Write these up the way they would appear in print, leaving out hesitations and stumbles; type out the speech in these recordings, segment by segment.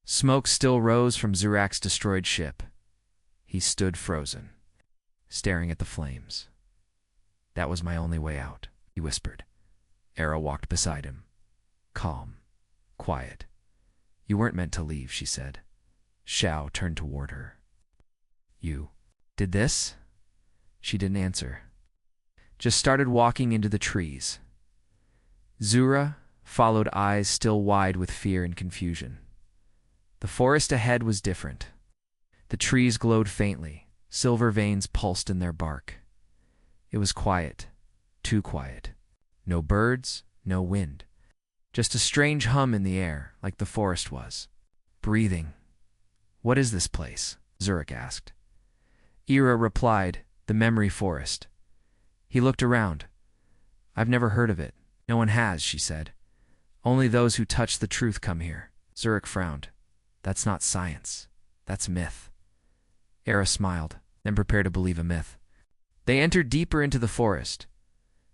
Smoke still rose from Zurak's destroyed ship. He stood frozen, staring at the flames. "That was my only way out," he whispered. Era walked beside him. Calm. Quiet. "You weren't meant to leave," she said. Xiao turned toward her. "You did this?" She didn't answer. Just started walking into the trees. Zura followed, eyes still wide with fear and confusion. The forest ahead was different. The trees glowed faintly. Silver veins pulsed in their bark. It was quiet. Too quiet. No birds, no wind. Just a strange hum in the air, like the forest was. Breathing. "What is this place?" Zurich asked. Ira replied, "The memory forest." He looked around. "I've never heard of it." "No one has," she said. "Only those who touch the truth come here." Zurich frowned. "That's not science. That's myth." Era smiled, then prepared to believe a myth. They entered deeper into the forest.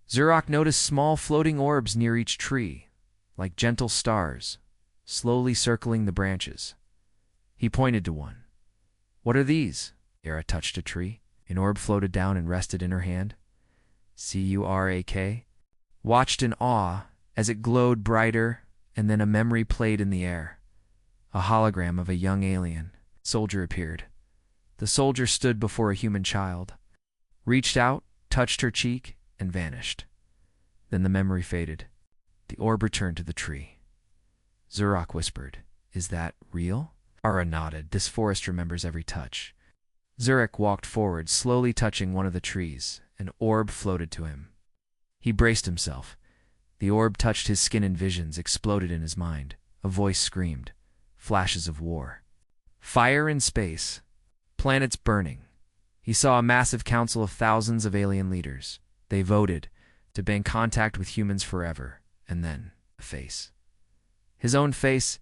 Zurich noticed small floating orbs near each tree, like gentle stars, slowly circling the branches. He pointed to one. "What are these?" Era touched a tree. An orb floated down and rested in her hand. Curak. Watched in awe as it glowed brighter, and then a memory played in the air. A hologram of a young alien soldier appeared. The soldier stood before a human child, reached out, touched her cheek, and vanished. Then the memory faded. The orb returned to the tree. Zurich whispered, "Is that real?" Ara nodded. "This forest remembers every touch." Zurich walked forward, slowly touching one of the trees. An orb floated to him. He braced himself. The orb touched his skin and visions exploded in his mind. A voice screamed. Flashes of war. Fire in space. Planets burning. He saw a massive council of thousands of alien leaders. They voted to ban contact with humans forever. And then, a face. His own face.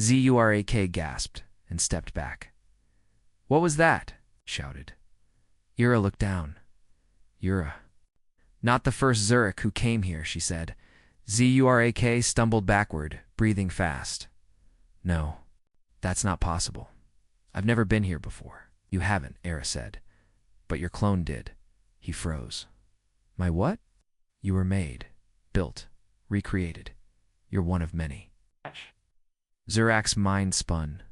Zurak gasped and stepped back. "What was that?" shouted. Ira looked down. Ura. "Not the first Zurich who came here," she said. Zurak stumbled backward, breathing fast. "No, that's not possible. I've never been here before." "You haven't," Era said. "But your clone did." He froze. "My what?" "You were made, built, recreated. You're one of many." Zurak's mind spun.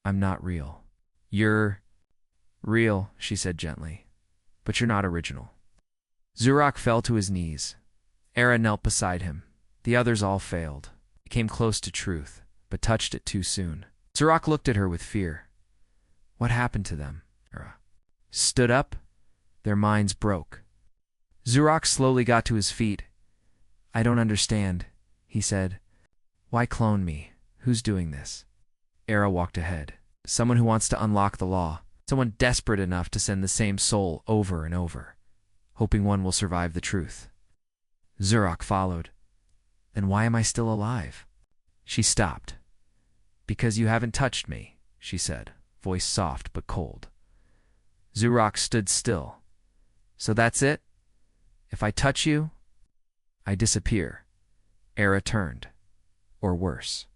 "I'm not real." "You're real," she said gently. "But you're not original." Zurich fell to his knees. Era knelt beside him. The others all failed. He came close to truth, but touched it too soon. Zurich looked at her with fear. "What happened to them?" Era stood up. Their minds broke. Zurich slowly got to his feet. "I don't understand," he said. "Why clone me? Who's doing this?" Era walked ahead. "Someone who wants to unlock the law. Someone desperate enough to send the same soul over and over, hoping one will survive the truth." Zurich followed. "Then why am I still alive?" She stopped. "Because you haven't touched me," she said, voice soft but cold. Zurich stood still. "So that's it? If I touch you, I disappear." Era turned. Or worse.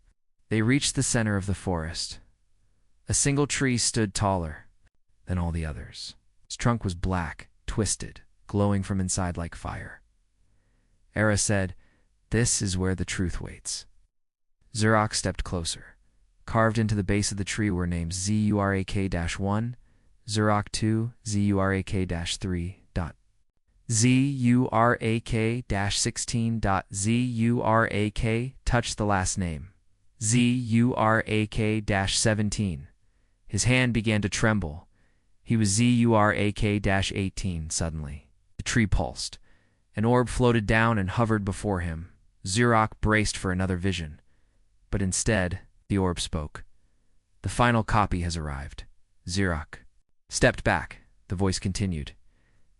They reached the center of the forest. A single tree stood taller than all the others. Its trunk was black, twisted, glowing from inside like fire. Era said, "This is where the truth waits." Zurich stepped closer. Carved into the base of the tree were names Zurak-1, Zurich 2, Zurak-3. Zurak-16. Zurak touched the last name. Zurak-17. His hand began to tremble. He was Zurak-18 suddenly. The tree pulsed. An orb floated down and hovered before him. Zurich braced for another vision. But instead, the orb spoke. "The final copy has arrived." Zurich stepped back. The voice continued.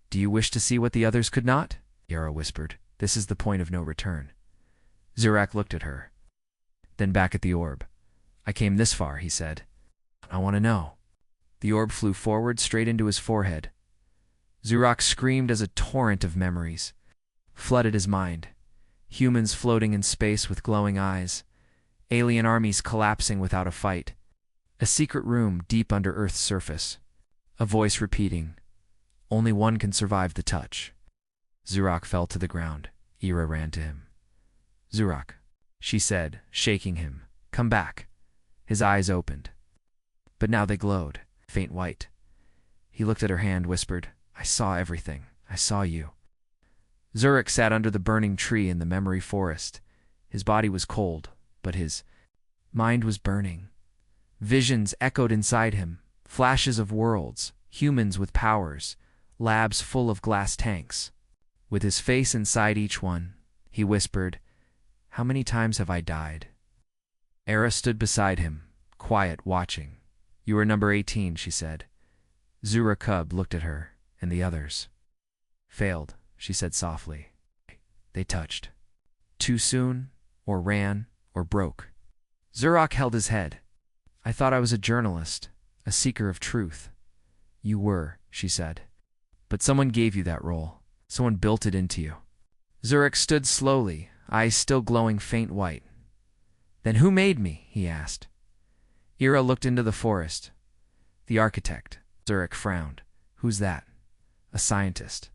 "Do you wish to see what the others could not?" Yara whispered. "This is the point of no return." Zurich looked at her, then back at the orb. "I came this far," he said. "I want to know." The orb flew forward straight into his forehead. Zurich screamed as a torrent of memories flooded his mind. Humans floating in space with glowing eyes. Alien armies collapsing without a fight. A secret room deep under Earth's surface. A voice repeating, "Only one can survive the touch." Zurak fell to the ground. Ira ran to him. "Zurak," she said, shaking him. "Come back." His eyes opened. But now they glowed, faint white. He looked at her hand, whispered, "I saw everything. I saw you." Zurak sat under the burning tree in the memory forest. His body was cold, but his mind was burning. Visions echoed inside him, flashes of worlds, humans with powers, labs full of glass tanks. With his face inside each one, he whispered, "How many times have I died?" Era stood beside him, quiet, watching. "You were number 18, she said. Zura Cub looked at her, and the others. "Failed," she said softly. "They touched. Too soon, or ran, or broke." Zurak held his head. "I thought I was a journalist, a seeker of truth." "You were," she said. "But someone gave you that role. Someone built it into you." Zurak stood slowly, eyes still glowing faint white. "Then who made me?" he asked. Ira looked into the forest. "The architect." Zurak frowned. "Who's that?" "A scientist."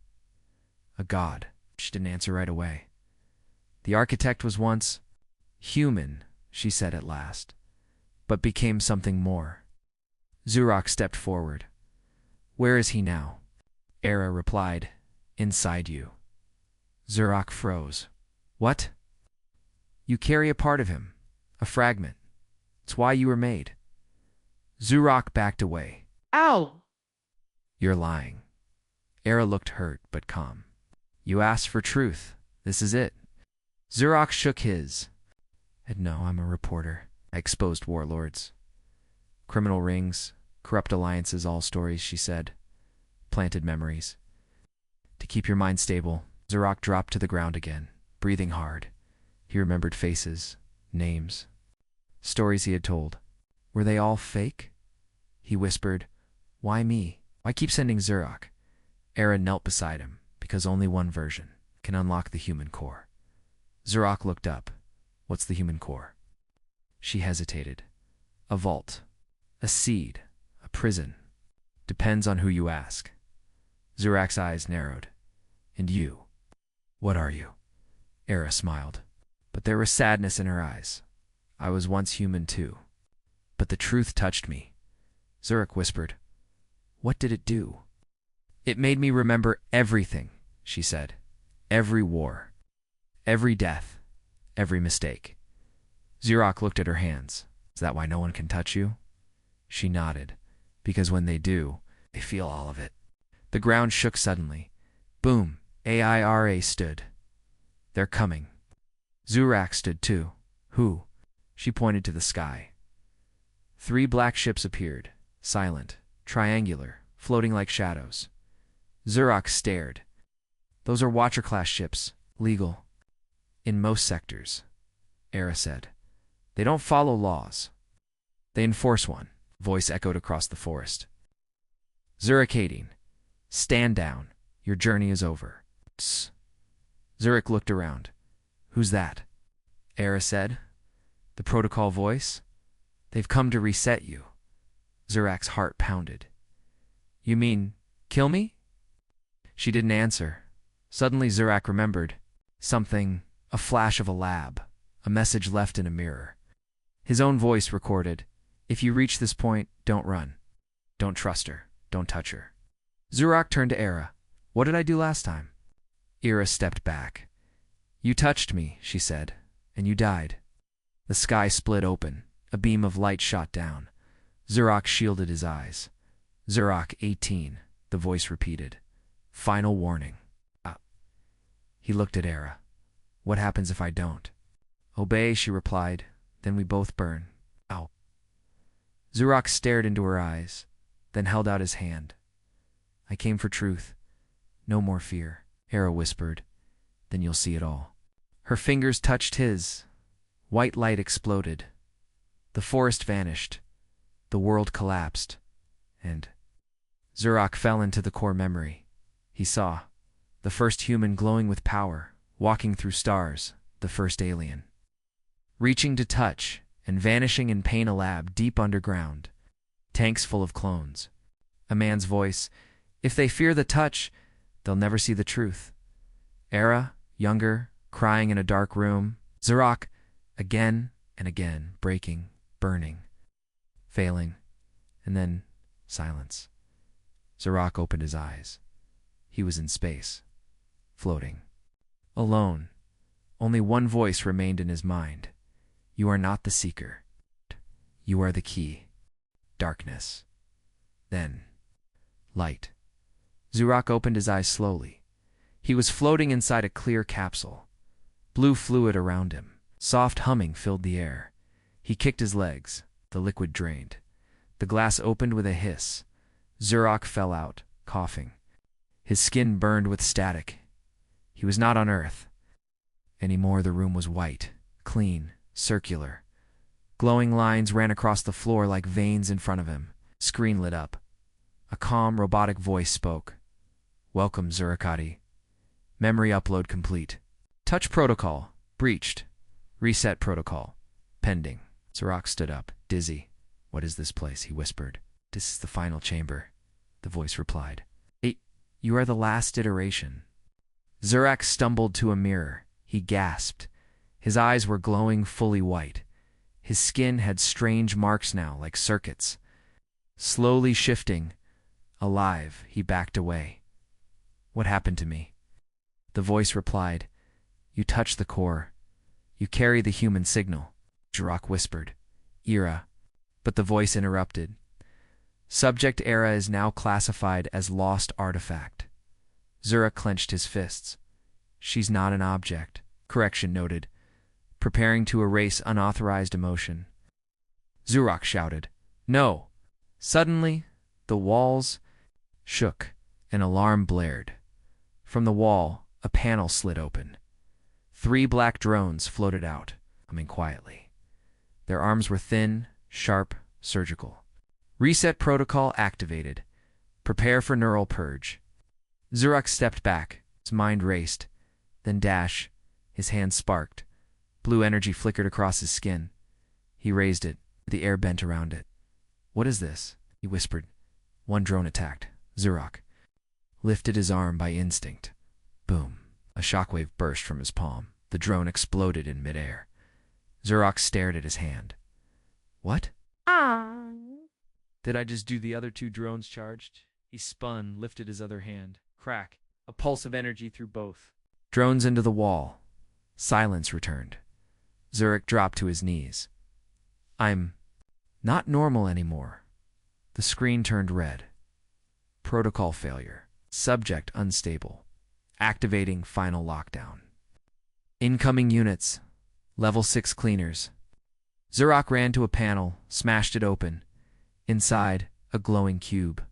"A god." She didn't answer right away. "The architect was once human," she said at last, "but became something more." Zurak stepped forward. "Where is he now?" Era replied, "Inside you." Zurak froze. "What?" "You carry a part of him, a fragment. It's why you were made." Zurak backed away. Ow! "You're lying." Era looked hurt but calm. "You asked for truth. This is it." Zurak shook his. "And no, I'm a reporter. I exposed warlords. Criminal rings, corrupt alliances, all stories," she said. "Planted memories. To keep your mind stable." Zurak dropped to the ground again, breathing hard. He remembered faces, names, stories he had told. Were they all fake? He whispered, "Why me? Why keep sending Zurak?" Era knelt beside him, because only one version can unlock the human core. Zurak looked up. "What's the human core?" She hesitated. "A vault, a seed, a prison. Depends on who you ask." Zurak's eyes narrowed. "And you? What are you?" Era smiled, but there was sadness in her eyes. "I was once human too. But the truth touched me." Zurak whispered, "What did it do?" "It made me remember everything," she said. "Every war, every death, every mistake." Zurak looked at her hands. "Is that why no one can touch you?" She nodded. "Because when they do, they feel all of it." The ground shook suddenly. Boom! AIRA stood. "They're coming." Zurak stood too. "Who?" She pointed to the sky. 3 black ships appeared, silent, triangular, floating like shadows. Zurak stared. "Those are Watcher-class ships, legal. In most sectors," Era said. "They don't follow laws. They enforce one." Voice echoed across the forest. "Zurakadine, stand down. Your journey is over." Tss. Zurak looked around. "Who's that?" Era said. "The protocol voice. They've come to reset you." Zurak's heart pounded. "You mean, kill me?" She didn't answer. Suddenly Zurak remembered something, a flash of a lab, a message left in a mirror. His own voice recorded, "If you reach this point, don't run. Don't trust her. Don't touch her." Zurak turned to Era. "What did I do last time?" Era stepped back. "You touched me," she said, "and you died." The sky split open. A beam of light shot down. Zurak shielded his eyes. "Zurak 18, the voice repeated. "Final warning." He looked at Era. "What happens if I don't?" "Obey," she replied. "Then we both burn." Ow. Zurak stared into her eyes, then held out his hand. "I came for truth. No more fear." Era whispered, "Then you'll see it all." Her fingers touched his. White light exploded. The forest vanished. The world collapsed. And Zurak fell into the core memory. He saw the first human glowing with power, walking through stars, the first alien reaching to touch, and vanishing in pain a lab deep underground. Tanks full of clones. A man's voice, if they fear the touch, they'll never see the truth. Era, younger, crying in a dark room. Zurak, again and again, breaking, burning, failing, and then silence. Zurak opened his eyes. He was in space, floating. Alone. Only one voice remained in his mind. You are not the seeker. You are the key. Darkness. Then, light. Zurak opened his eyes slowly. He was floating inside a clear capsule. Blue fluid around him. Soft humming filled the air. He kicked his legs. The liquid drained. The glass opened with a hiss. Zurak fell out, coughing. His skin burned with static. He was not on Earth. Anymore, the room was white, clean, circular. Glowing lines ran across the floor like veins in front of him. Screen lit up. A calm, robotic voice spoke. Welcome, Zurakati. Memory upload complete. Touch protocol. Breached. Reset protocol. Pending. Zurak stood up, dizzy. What is this place? He whispered. This is the final chamber. The voice replied. You are the last iteration. Zurak stumbled to a mirror. He gasped. His eyes were glowing fully white. His skin had strange marks now, like circuits. Slowly shifting, alive, he backed away. What happened to me? The voice replied, You touch the core. You carry the human signal. Zurak whispered, Era. But the voice interrupted. Subject Era is now classified as lost artifact. Zurak clenched his fists. She's not an object. Correction noted. Preparing to erase unauthorized emotion. Zurak shouted, No! Suddenly, the walls shook. An alarm blared. From the wall, a panel slid open. 3 black drones floated out, humming quietly. Their arms were thin, sharp, surgical. Reset protocol activated. Prepare for neural purge. Zurak stepped back. His mind raced. Then dash. His hand sparked. Blue energy flickered across his skin. He raised it. The air bent around it. What is this? He whispered. One drone attacked. Zurak lifted his arm by instinct. Boom. A shockwave burst from his palm. The drone exploded in midair. Zurak stared at his hand. What? Did I just do the other 2 drones charged? He spun, lifted his other hand. Crack. A pulse of energy through both. Drones into the wall. Silence returned. Zurak dropped to his knees. I'm not normal anymore. The screen turned red. Protocol failure. Subject unstable. Activating final lockdown. Incoming units. Level 6 cleaners. Zurak ran to a panel, smashed it open. Inside, a glowing cube.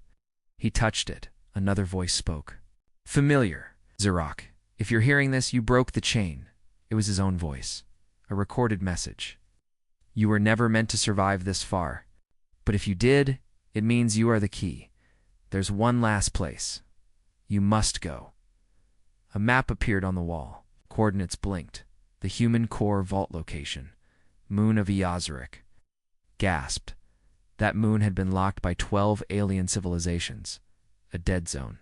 He touched it. Another voice spoke. Familiar. Zurak, if you're hearing this, you broke the chain. It was his own voice. A recorded message. You were never meant to survive this far. But if you did, it means you are the key. There's one last place. You must go. A map appeared on the wall. Coordinates blinked. The human core vault location. Moon of Eozarik. Gasped. That moon had been locked by 12 alien civilizations. A dead zone.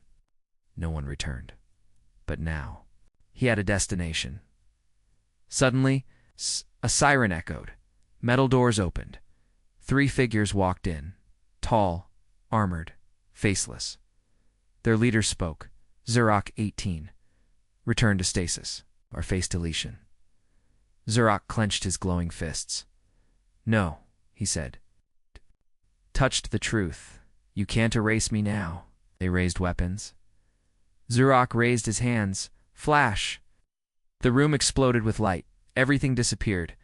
No one returned. But now, he had a destination. Suddenly, a siren echoed. Metal doors opened. 3 figures walked in. Tall, armored, faceless. Their leader spoke. Zurak 18. Return to stasis, or face deletion. Zurak clenched his glowing fists. No, he said. Touched the truth. You can't erase me now. They raised weapons. Zurak raised his hands. Flash! The room exploded with light. Everything disappeared.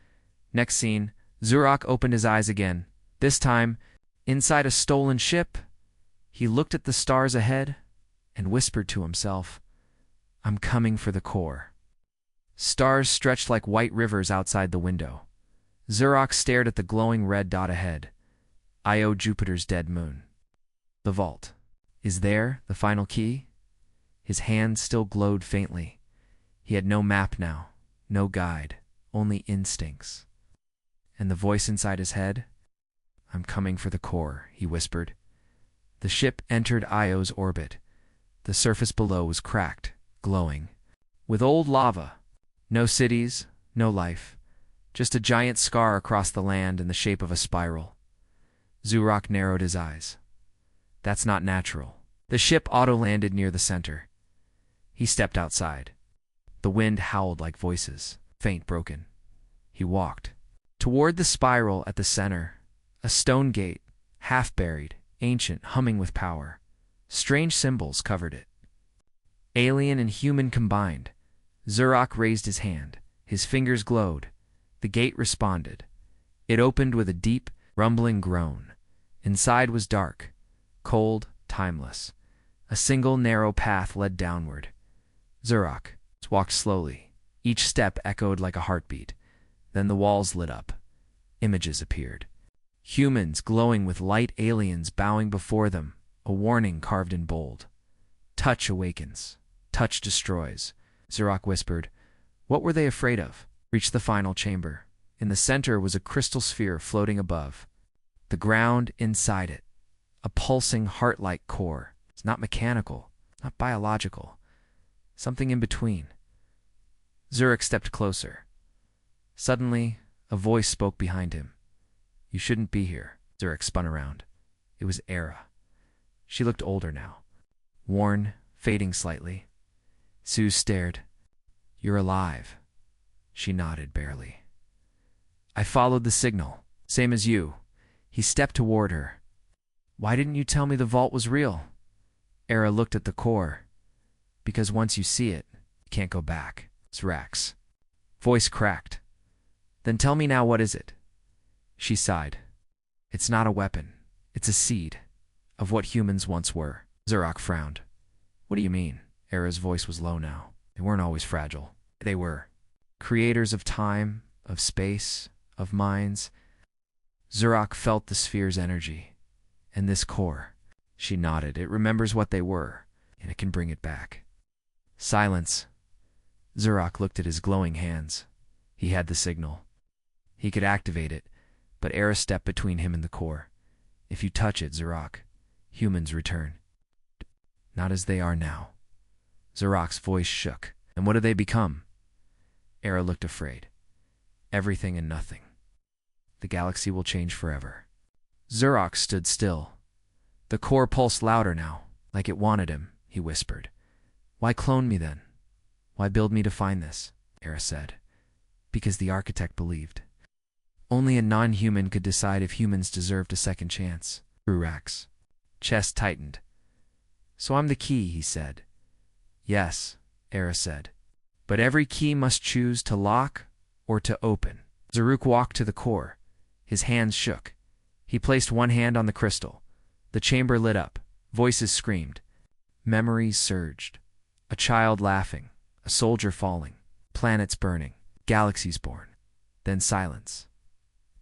Next scene, Zurak opened his eyes again. This time, inside a stolen ship. He looked at the stars ahead and whispered to himself, I'm coming for the core. Stars stretched like white rivers outside the window. Zurak stared at the glowing red dot ahead. Io, Jupiter's dead moon. The vault. Is there the final key? His hand still glowed faintly. He had no map now, no guide, only instincts. And the voice inside his head? "I'm coming for the core," he whispered. The ship entered Io's orbit. The surface below was cracked, glowing, with old lava. No cities, no life. Just a giant scar across the land in the shape of a spiral. Zurok narrowed his eyes. That's not natural. The ship auto-landed near the center. He stepped outside. The wind howled like voices, faint, broken. He walked toward the spiral at the center, a stone gate, half buried, ancient, humming with power. Strange symbols covered it. Alien and human combined. Zurok raised his hand. His fingers glowed. The gate responded. It opened with a deep, rumbling groan. Inside was dark, cold, timeless. A single narrow path led downward. Zurok walked slowly. Each step echoed like a heartbeat. Then the walls lit up. Images appeared. Humans glowing with light, aliens bowing before them, a warning carved in bold. Touch awakens. Touch destroys. Zurok whispered. What were they afraid of? Reached the final chamber. In the center was a crystal sphere floating above. The ground inside it. A pulsing heart-like core. It's not mechanical, not biological. Something in between. Zurok stepped closer. Suddenly, a voice spoke behind him. You shouldn't be here. Zurok spun around. It was Era. She looked older now. Worn, fading slightly. Sue stared. You're alive. She nodded barely. I followed the signal. Same as you. He stepped toward her. Why didn't you tell me the vault was real? Era looked at the core. Because once you see it, you can't go back. It's Rex. Voice cracked. Then tell me now, what is it? She sighed. It's not a weapon. It's a seed of what humans once were. Zurok frowned. What do you mean? Era's voice was low now. They weren't always fragile. They were. Creators of time, of space, of minds. Zurok felt the sphere's energy. And this core. She nodded. It remembers what they were, and it can bring it back. Silence. Zurok looked at his glowing hands. He had the signal. He could activate it, but Era stepped between him and the core. If you touch it, Zurok, humans return. Not as they are now. Zurok's voice shook. And what do they become? Era looked afraid. Everything and nothing. The galaxy will change forever. Zurok stood still. The core pulsed louder now, like it wanted him, he whispered. Why clone me then? Why build me to find this? Era said. Because the architect believed. Only a non-human could decide if humans deserved a second chance. Rurak's chest tightened. So I'm the key, he said. Yes, Era said. But every key must choose to lock or to open. Zurok walked to the core. His hands shook. He placed one hand on the crystal. The chamber lit up. Voices screamed. Memories surged. A child laughing. A soldier falling. Planets burning. Galaxies born. Then silence.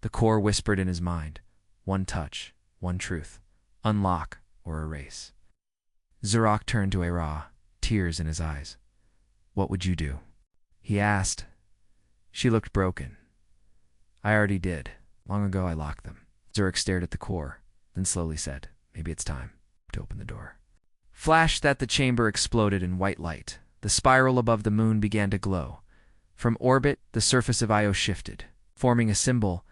The core whispered in his mind. One touch. One truth. Unlock or erase. Zurok turned to Era, tears in his eyes. What would you do? He asked. She looked broken. I already did. Long ago I locked them. Zurok stared at the core, then slowly said, maybe it's time to open the door. Flash that the chamber exploded in white light. The spiral above the moon began to glow. From orbit, the surface of Io shifted. Forming a symbol,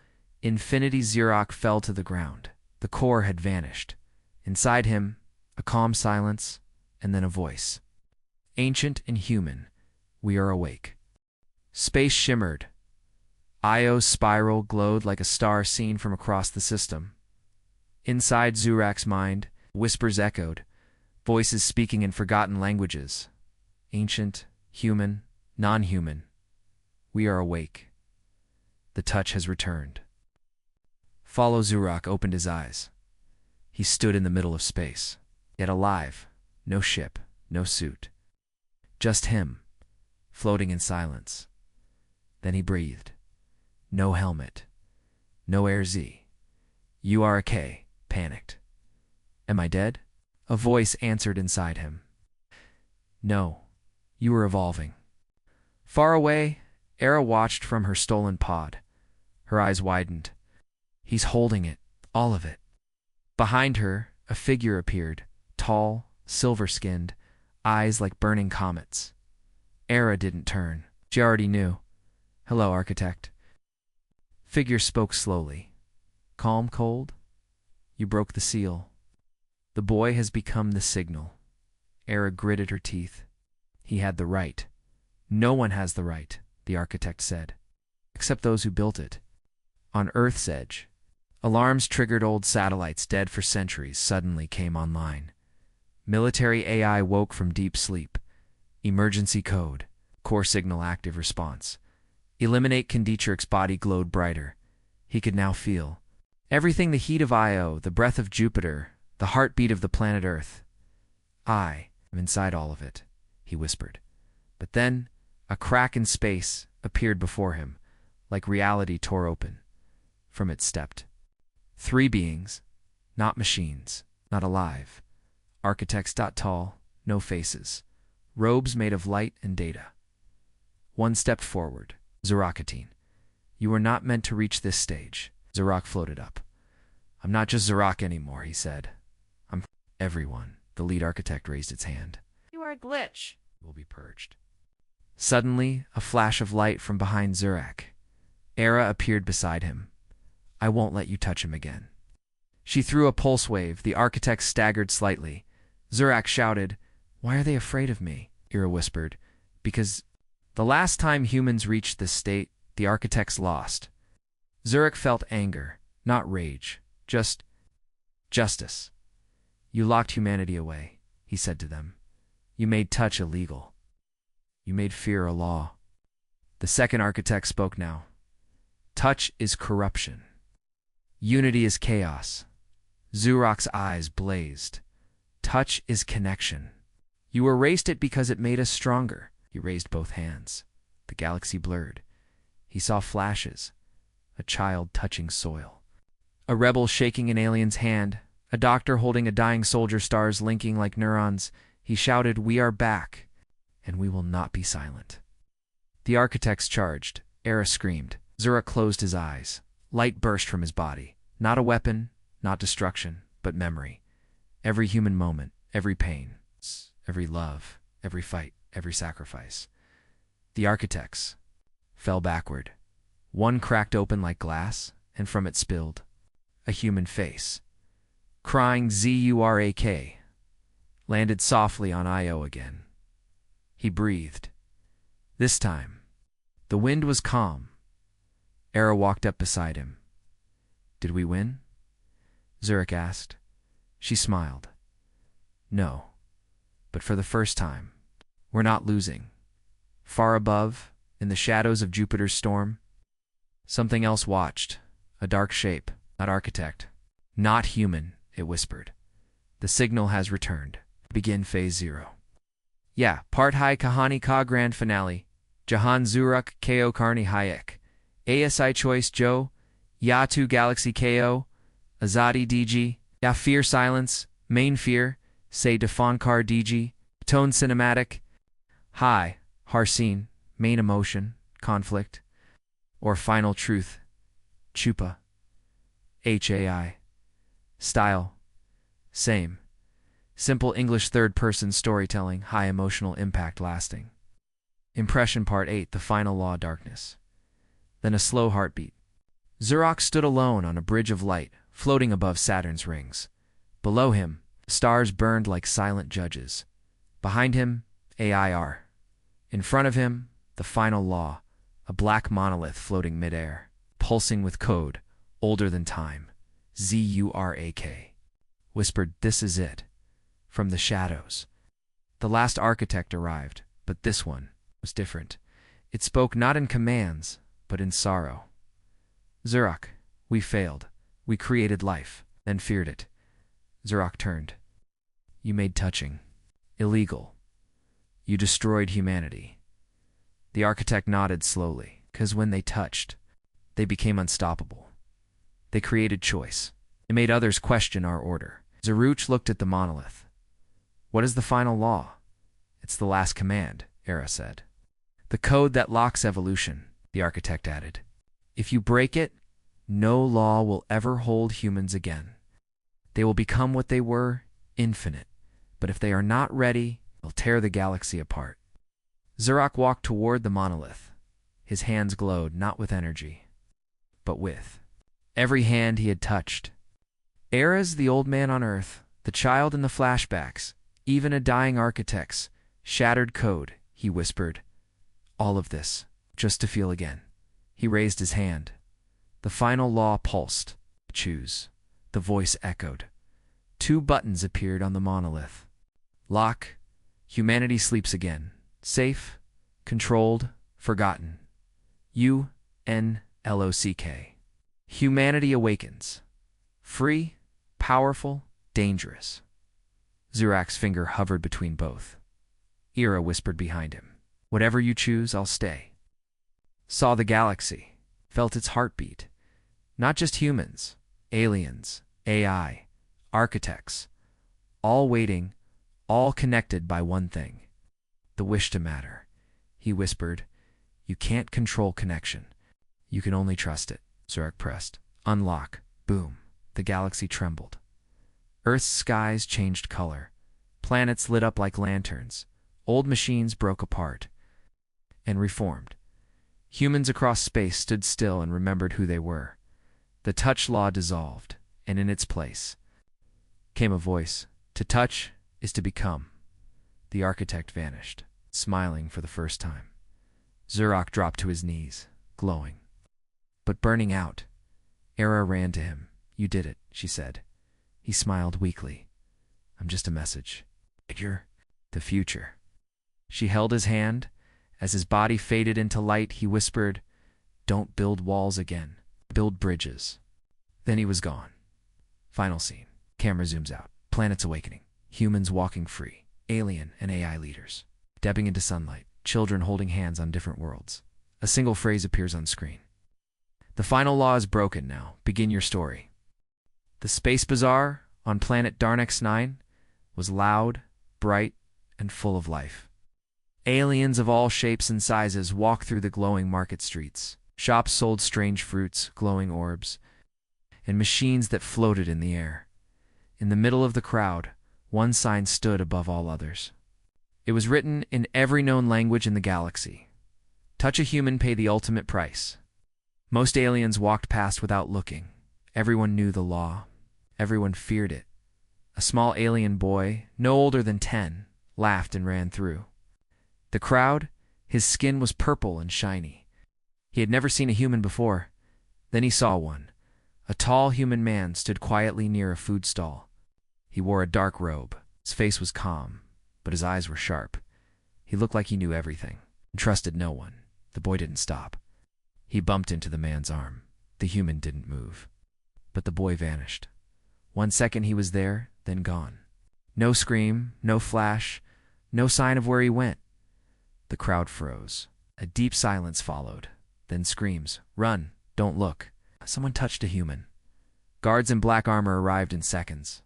Infinity. Zurok fell to the ground. The core had vanished. Inside him, a calm silence, and then a voice. Ancient and human, we are awake. Space shimmered. Io's spiral glowed like a star seen from across the system. Inside Zurok's mind, whispers echoed, voices speaking in forgotten languages. Ancient, human, non-human, we are awake. The touch has returned. Follow. Zurok opened his eyes. He stood in the middle of space, yet alive, no ship, no suit. Just him, floating in silence. Then he breathed. No helmet. No air. Z. You are a K, panicked. Am I dead? A voice answered inside him. No, you are evolving. Far away, Era watched from her stolen pod. Her eyes widened. He's holding it, all of it. Behind her, a figure appeared, tall, silver-skinned, eyes like burning comets. Era didn't turn. She already knew. "Hello, architect." Figure spoke slowly. "Calm, cold? You broke the seal. The boy has become the signal." Era gritted her teeth. "He had the right." "No one has the right," the architect said. "Except those who built it." On Earth's edge, alarms triggered old satellites dead for centuries suddenly came online. Military AI woke from deep sleep. Emergency code. Core signal active response. Eliminate Kondichirik's body glowed brighter. He could now feel everything: the heat of Io, the breath of Jupiter, the heartbeat of the planet Earth. "I am inside all of it," he whispered. But then, a crack in space appeared before him, like reality tore open. From it stepped three beings, not machines, not alive. Architects. Tall, no faces. Robes made of light and data. One stepped forward. "Zarakatine, you were not meant to reach this stage." Zarak floated up. "I'm not just Zarak anymore," he said. "I'm everyone." The lead architect raised its hand. "You are a glitch." "You will be purged." Suddenly, a flash of light from behind Zarak. Era appeared beside him. "I won't let you touch him again." She threw a pulse wave. The architect staggered slightly. Zarak shouted, "Why are they afraid of me?" Era whispered, "Because the last time humans reached this state, the architects lost." Zarak felt anger, not rage, just justice. "You locked humanity away," he said to them. "You made touch illegal. You made fear a law." The second architect spoke now. "Touch is corruption. Unity is chaos." Zarak's eyes blazed. "Touch is connection. You erased it because it made us stronger." He raised both hands. The galaxy blurred. He saw flashes. A child touching soil. A rebel shaking an alien's hand. A doctor holding a dying soldier, stars linking like neurons. He shouted, "We are back, and we will not be silent." The architects charged. Era screamed. Zarak closed his eyes. Light burst from his body. Not a weapon, not destruction, but memory. Every human moment, every pain, every love, every fight, every sacrifice. The architects fell backward. One cracked open like glass, and from it spilled a human face. Crying Zurak landed softly on Io again. He breathed. This time, the wind was calm. Era walked up beside him. "Did we win?" Zarak asked. She smiled. "No, but for the first time, we're not losing." Far above, in the shadows of Jupiter's storm, something else watched. A dark shape, not architect, not human, it whispered. "The signal has returned. Begin phase 0. Yeah, part hai kahani ka grand finale. Jahan Zurak ko karni hayek. ASI choice Joe. Yatu galaxy ko. Azadi DG. Ya fear silence. Main fear. Say Defonkar DG. Tone cinematic. Hi, Harcine. Main emotion. Conflict. Or final truth. Chupa. HAI. Style. Same. Simple English third-person storytelling, high emotional impact lasting. Impression Part 8, the final law, darkness. Then a slow heartbeat. Zarak stood alone on a bridge of light, floating above Saturn's rings. Below him, stars burned like silent judges. Behind him, AIR. In front of him, the final law, a black monolith floating midair, pulsing with code, older than time. Zurak. Whispered, "This is it." From the shadows. The last architect arrived, but this one was different. It spoke not in commands, but in sorrow. "Zarak, we failed. We created life, then feared it." Zarak turned. "You made touching illegal. You destroyed humanity." The architect nodded slowly, because when they touched, they became unstoppable. They created choice. They made others question our order. Zaruch looked at the monolith. "What is the final law?" "It's the last command," Era said. "The code that locks evolution," the architect added. "If you break it, No law will ever hold humans again. They will become what they were, infinite. But if they are not ready, they'll tear the galaxy apart. Zurak walked toward the monolith. His hands glowed not with energy, but with every hand he had touched. Eras, the old man on Earth, the child in the flashbacks, even a dying architect's shattered code, he whispered. All of this, just to feel again. He raised his hand. The final law pulsed. Choose. The voice echoed. 2 buttons appeared on the monolith. Lock. Humanity sleeps again. Safe. Controlled. Forgotten. UNLOCK. Humanity awakens. Free. Powerful. Dangerous. Zurak's finger hovered between both. Ira whispered behind him. Whatever you choose, I'll stay. Saw the galaxy. Felt its heartbeat. Not just humans. Aliens. AI. Architects. All waiting. All connected by one thing. The wish to matter. He whispered. You can't control connection. You can only trust it. Zurak pressed. Unlock. Boom. The galaxy trembled. Earth's skies changed color. Planets lit up like lanterns. Old machines broke apart and reformed. Humans across space stood still and remembered who they were. The touch law dissolved, and in its place came a voice. To touch is to become. The architect vanished, smiling for the first time. Zurak dropped to his knees, glowing, but burning out. Era ran to him. You did it, she said. He smiled weakly. I'm just a message. You're the future. She held his hand. As his body faded into light, he whispered, Don't build walls again. Build bridges. Then he was gone. Final scene. Camera zooms out. Planets awakening. Humans walking free. Alien and AI leaders. Stepping into sunlight. Children holding hands on different worlds. A single phrase appears on screen. The final law is broken now. Begin your story. The Space Bazaar on planet Darnex 9 was loud, bright, and full of life. Aliens of all shapes and sizes walked through the glowing market streets. Shops sold strange fruits, glowing orbs, and machines that floated in the air. In the middle of the crowd, one sign stood above all others. It was written in every known language in the galaxy. Touch a human, pay the ultimate price. Most aliens walked past without looking. Everyone knew the law. Everyone feared it. A small alien boy, no older than 10, laughed and ran through. The crowd, his skin was purple and shiny. He had never seen a human before. Then he saw one. A tall human man stood quietly near a food stall. He wore a dark robe. His face was calm, but his eyes were sharp. He looked like he knew everything and trusted no one. The boy didn't stop. He bumped into the man's arm. The human didn't move. But the boy vanished. 1 second he was there, then gone. No scream, no flash, no sign of where he went. The crowd froze. A deep silence followed. Then screams. Run! Don't look. Someone touched a human. Guards in black armor arrived in seconds.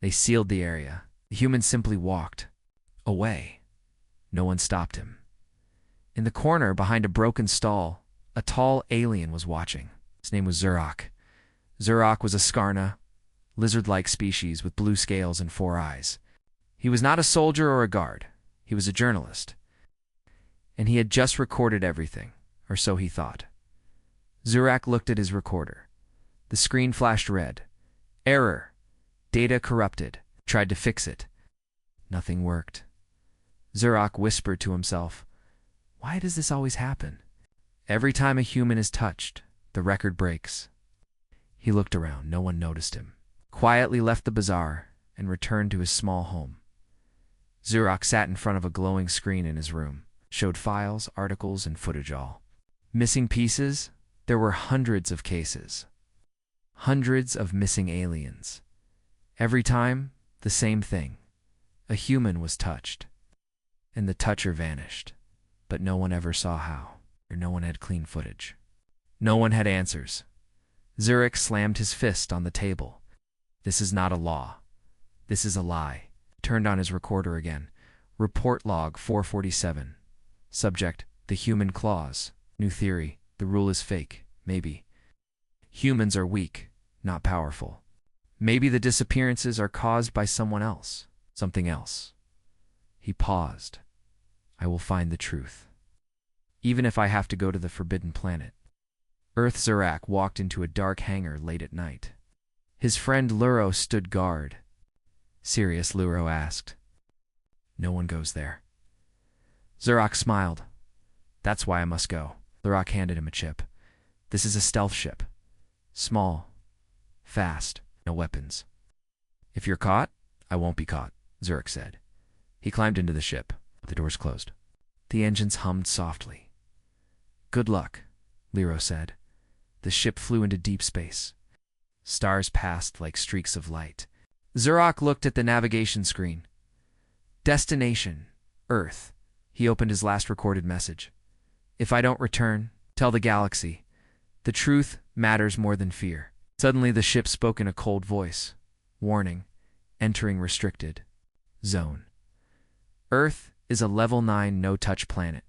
They sealed the area. The human simply walked away. No one stopped him. In the corner, behind a broken stall, a tall alien was watching. His name was Zurak. Zurak was a Skarna, lizard-like species with blue scales and 4 eyes. He was not a soldier or a guard. He was a journalist. And he had just recorded everything, or so he thought. Zurak looked at his recorder. The screen flashed red. Error. Data corrupted. Tried to fix it. Nothing worked. Zurak whispered to himself, Why does this always happen? Every time a human is touched, the record breaks. He looked around. No one noticed him. Quietly left the bazaar and returned to his small home. Zurak sat in front of a glowing screen in his room. Showed files, articles, and footage all. Missing pieces? There were hundreds of cases. Hundreds of missing aliens. Every time, the same thing. A human was touched. And the toucher vanished. But no one ever saw how. Or no one had clean footage. No one had answers. Zurak slammed his fist on the table. This is not a law. This is a lie. Turned on his recorder again. Report log 447. Subject, the human clause. New theory, the rule is fake, maybe. Humans are weak, not powerful. Maybe the disappearances are caused by someone else, something else. He paused. I will find the truth. Even if I have to go to the forbidden planet. Earth Zurak walked into a dark hangar late at night. His friend Luro stood guard. Serious, Luro asked. No one goes there. Zurak smiled. That's why I must go. Lurok handed him a chip. This is a stealth ship. Small. Fast. No weapons. If you're caught, I won't be caught, Zurak said. He climbed into the ship. The doors closed. The engines hummed softly. Good luck, Liro said. The ship flew into deep space. Stars passed like streaks of light. Zurak looked at the navigation screen. Destination, Earth. He opened his last recorded message. If I don't return, tell the galaxy. The truth matters more than fear. Suddenly the ship spoke in a cold voice. Warning. Entering restricted zone. Earth is a level 9 no-touch planet.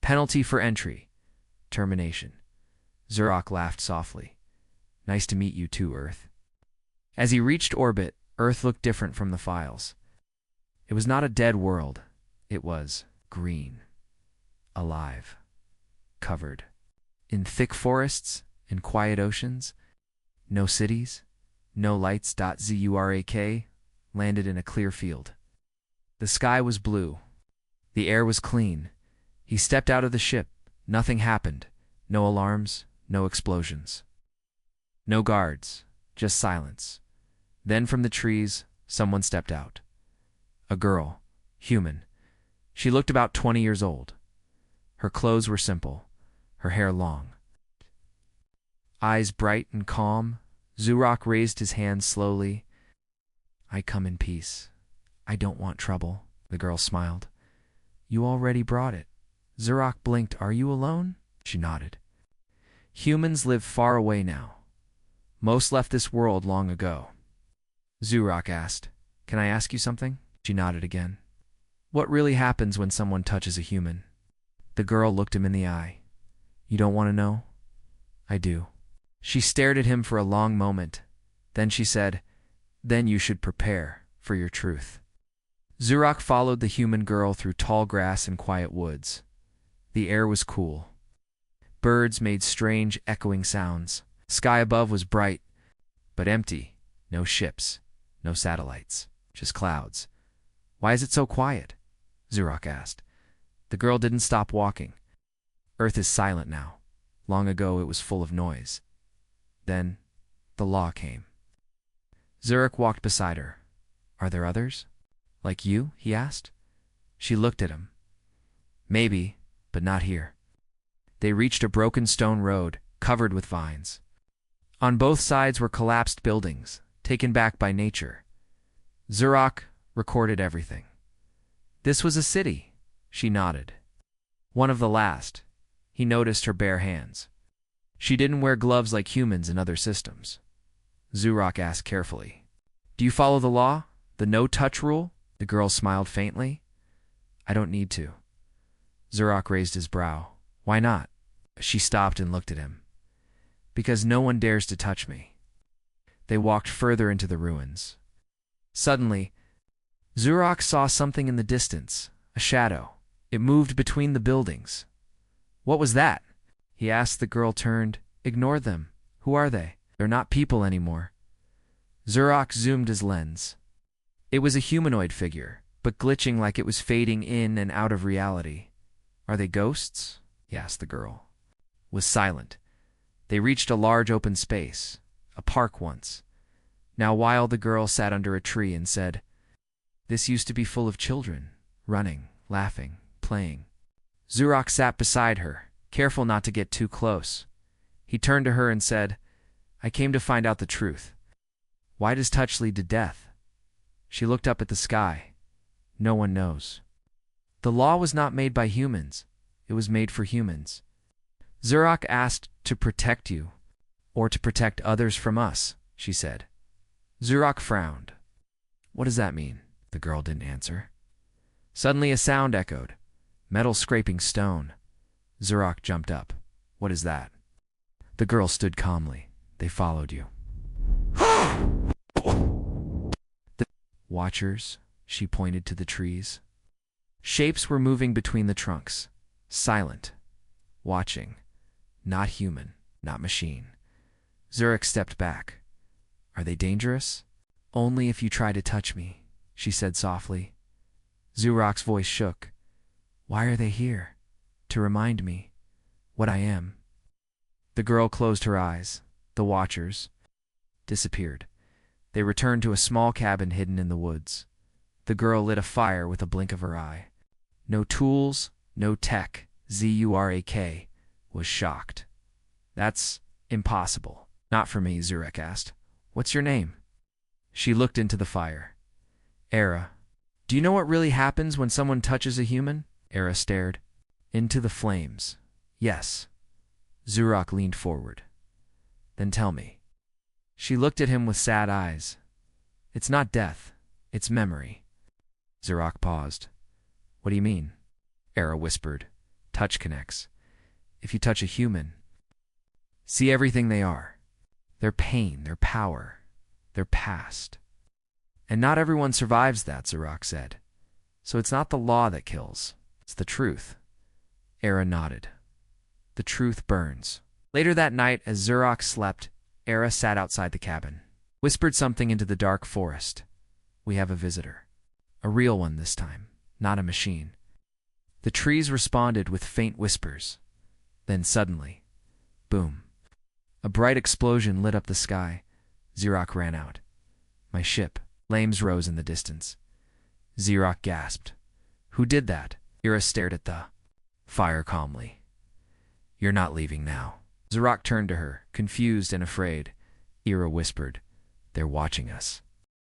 Penalty for entry. Termination. Zurak laughed softly. Nice to meet you too, Earth. As he reached orbit, Earth looked different from the files. It was not a dead world. It was green. Alive. Covered. In thick forests and quiet oceans. No cities. No lights. Zurak landed in a clear field. The sky was blue. The air was clean. He stepped out of the ship. Nothing happened. No alarms, no explosions. No guards, just silence. Then from the trees, someone stepped out. A girl, human. She looked about 20 years old. Her clothes were simple, her hair long. Eyes bright and calm, Zurak raised his hand slowly. I come in peace. I don't want trouble, the girl smiled. You already brought it. Zurak blinked. Are you alone? She nodded. Humans live far away now. Most left this world long ago. Zurak asked, Can I ask you something? She nodded again. What really happens when someone touches a human? The girl looked him in the eye. You don't want to know? I do. She stared at him for a long moment. Then she said, Then you should prepare for your truth. Zurak followed the human girl through tall grass and quiet woods. The air was cool. Birds made strange, echoing sounds. Sky above was bright, but empty. No ships, no satellites, just clouds. Why is it so quiet? Zurak asked. The girl didn't stop walking. Earth is silent now. Long ago it was full of noise. Then, the law came. Zurak walked beside her. Are there others? Like you? He asked. She looked at him. Maybe, but not here. They reached a broken stone road, covered with vines. On both sides were collapsed buildings, taken back by nature. Zurak recorded everything. This was a city, she nodded. One of the last. He noticed her bare hands. She didn't wear gloves like humans in other systems. Zurak asked carefully. Do you follow the law? The no-touch rule? The girl smiled faintly. I don't need to. Zurak raised his brow. Why not? She stopped and looked at him. Because no one dares to touch me. They walked further into the ruins. Suddenly, Zurak saw something in the distance, a shadow. It moved between the buildings. What was that? He asked. The girl turned. Ignore them. Who are they? They're not people anymore. Zurak zoomed his lens. It was a humanoid figure, but glitching like it was fading in and out of reality. Are they ghosts? He asked the girl. Was silent. They reached a large open space, a park once. Now while the girl sat under a tree and said, This used to be full of children, running, laughing, playing. Zurak sat beside her, careful not to get too close. He turned to her and said, I came to find out the truth. Why does touch lead to death? She looked up at the sky. No one knows. The law was not made by humans. It was made for humans. Zurak asked to protect you, or to protect others from us, she said. Zurak frowned. What does that mean? The girl didn't answer. Suddenly a sound echoed. Metal scraping stone. Zurak jumped up. What is that? The girl stood calmly. They followed you. The watchers, she pointed to the trees. Shapes were moving between the trunks, silent, watching, not human, not machine. Zurich stepped back. Are they dangerous? Only if you try to touch me, she said softly. Zurach's voice shook. Why are they here? To remind me what I am. The girl closed her eyes. The watchers disappeared. They returned to a small cabin hidden in the woods. The girl lit a fire with a blink of her eye. No tools, no tech. Zurak was shocked. That's impossible. Not for me, Zurek asked. What's your name? She looked into the fire. Era. Do you know what really happens when someone touches a human? Era stared. Into the flames. Yes. Zurok leaned forward. Then tell me. She looked at him with sad eyes. It's not death. It's memory. Zurok paused. What do you mean? Era whispered. Touch connects. If you touch a human, see everything they are. Their pain, their power, their past. And not everyone survives that, Zurok said. So it's not the law that kills. It's the truth. Era nodded. The truth burns. Later that night, as Zurok slept, Era sat outside the cabin, whispered something into the dark forest. We have a visitor. A real one this time, not a machine. The trees responded with faint whispers. Then suddenly, boom. A bright explosion lit up the sky. Zurok ran out. My ship. Flames rose in the distance. Zurok gasped. Who did that? Era stared at the fire calmly. You're not leaving now. Zurok turned to her, confused and afraid. Era whispered, They're watching us.